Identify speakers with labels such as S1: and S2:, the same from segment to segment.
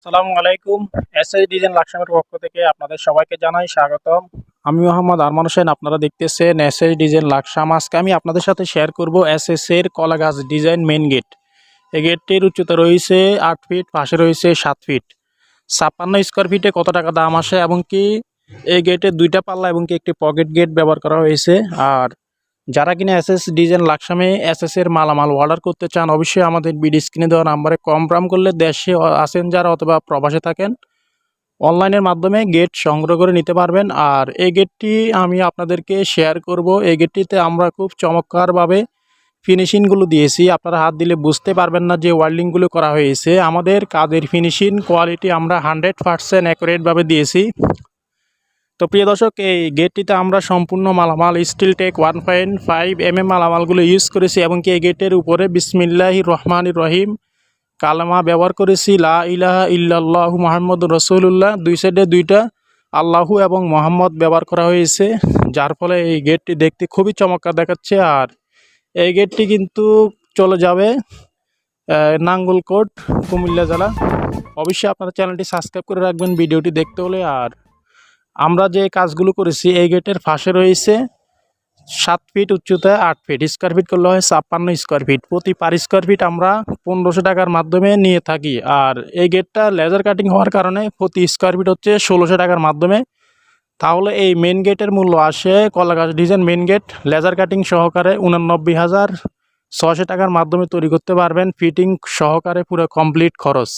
S1: আসসালামু আলাইকুম। SS design লাকসামের পক্ষ থেকে আপনাদের সবাইকে জানাই স্বাগতম। আমি মোহাম্মদ আরমান হোসেন। আপনারা দেখতেছেন এসএস ডিজাইন লাকসাম। আজকে আমি আপনাদের সাথে শেয়ার করব এসএস এর কলাগাছ ডিজাইন মেইন গেট। এই গেটটির উচ্চতা রয়েছে 8 ফিট, পাশে রয়েছে 7 ফিট। 56 স্কোয়ার ফিটে কত টাকা দাম আসে এবং কি এই গেটে দুইটা পাল্লা এবং কি একটি পকেট গেট ব্যবহার করা হয়েছে। আর যারা কিনা এসএস ডিজাইন লাকসামে এসএস এর মালামাল অর্ডার করতে চান, অবশ্যই আমাদের ভিডিও স্ক্রিনে দেওয়া নাম্বারে কনফার্ম করলে দেশে আছেন যারা অথবা প্রবাসে থাকেন অনলাইনের মাধ্যমে গেট সংগ্রহ করে নিতে পারবেন। আর এই গেটটি আমি আপনাদেরকে শেয়ার করব। এই গেটটিতে আমরা খুব চমৎকারভাবে ফিনিশিংগুলো দিয়েছি, আপনারা হাত দিলে বুঝতে পারবেন না যে ওয়েল্ডিংগুলো করা হয়েছে। আমাদের কাজের ফিনিশিং কোয়ালিটি আমরা 100% অ্যাকুরেটভাবে দিয়েছি। তো প্রিয় দর্শক, এই গেটটিতে আমরা সম্পূর্ণ মালামাল স্টিল টেক 1.5 মালামালগুলো ইউজ করেছি এবং কি এই গেটের উপরে বিসমিল্লাহির রহমানির রহিম কালামা ব্যবহার করেছি, লা ইলাহা ইল্লাল্লাহু মুহাম্মাদুর রাসূলুল্লাহ। দুই সাইডে দুইটা আল্লাহু এবং মোহাম্মদ ব্যবহার করা হয়েছে, যার ফলে এই গেটটি দেখতে খুবই চমৎকার দেখাচ্ছে। আর এই গেটটি কিন্তু চলে যাবে নাঙ্গলকোট, কুমিল্লা জেলা। অবশ্যই আপনারা চ্যানেলটি সাবস্ক্রাইব করে রাখবেন ভিডিওটি দেখতে হলে। আর আমরা যে কাজগুলো করেছি, এই গেটের পাশে রয়েছে 7 ফিট উচ্চতা, 8 ফিট স্কোয়ার ফিট করলে হয় 56 স্কোয়ার ফিট। প্রতি পার স্কোয়ার ফিট আমরা 1500 টাকার মাধ্যমে নিয়ে থাকি। আর এই গেটটা লেজার কাটিং হওয়ার কারণে প্রতি স্কোয়ার ফিট হচ্ছে 1600 টাকার মাধ্যমে। তাহলে এই মেন গেটের মূল্য আসে কলাগাছ design main gate laser cutting সহকারে 89,600 টাকার মাধ্যমে তৈরি করতে পারবেন, ফিটিং সহকারে পুরো কমপ্লিট খরচ।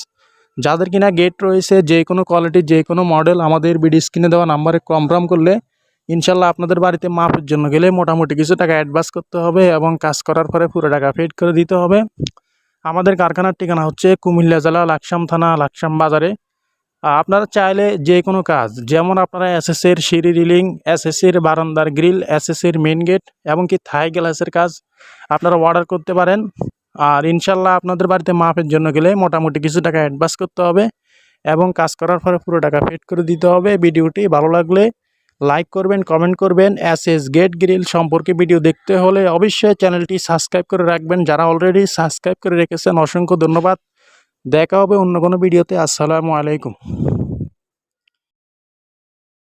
S1: যাদের কিনা গেট রয়েছে যে কোনো কোয়ালিটির যে কোনো মডেল, আমাদের ভিডিও স্ক্রিনে দেওয়া নাম্বারে কনফার্ম করলে ইনশাল্লাহ আপনাদের বাড়িতে মাপের জন্য গেলে মোটামুটি কিছু টাকা অ্যাডভান্স করতে হবে এবং কাজ করার পরে পুরো টাকা পেড করে দিতে হবে। আমাদের কারখানার ঠিকানা হচ্ছে কুমিল্লা জেলা লাকসাম থানা, লাকসাম বাজারে। আপনারা চাইলে যে কোনো কাজ, যেমন আপনারা এসএস এর সিঁড়ি রিলিং, এসএস এর বারান্দার গ্রিল, এসএস এর মেন গেট এবং কি থাই গ্লাসের কাজ আপনারা অর্ডার করতে পারেন। আর ইনশাল্লাহ আপনাদের বাড়িতে মাপের জন্য গেলে মোটামুটি কিছু টাকা অ্যাডভান্স করতে হবে এবং কাজ করার পরে পুরো টাকা পেড করে দিতে হবে। ভিডিওটি ভালো লাগলে লাইক করবেন, কমেন্ট করবেন। এসএস গেট গ্রিল সম্পর্কে ভিডিও দেখতে হলে অবশ্যই চ্যানেলটি সাবস্ক্রাইব করে রাখবেন। যারা অলরেডি সাবস্ক্রাইব করে রেখেছেন অসংখ্য ধন্যবাদ। দেখা হবে অন্য কোনো ভিডিওতে। আসসালামু আলাইকুম।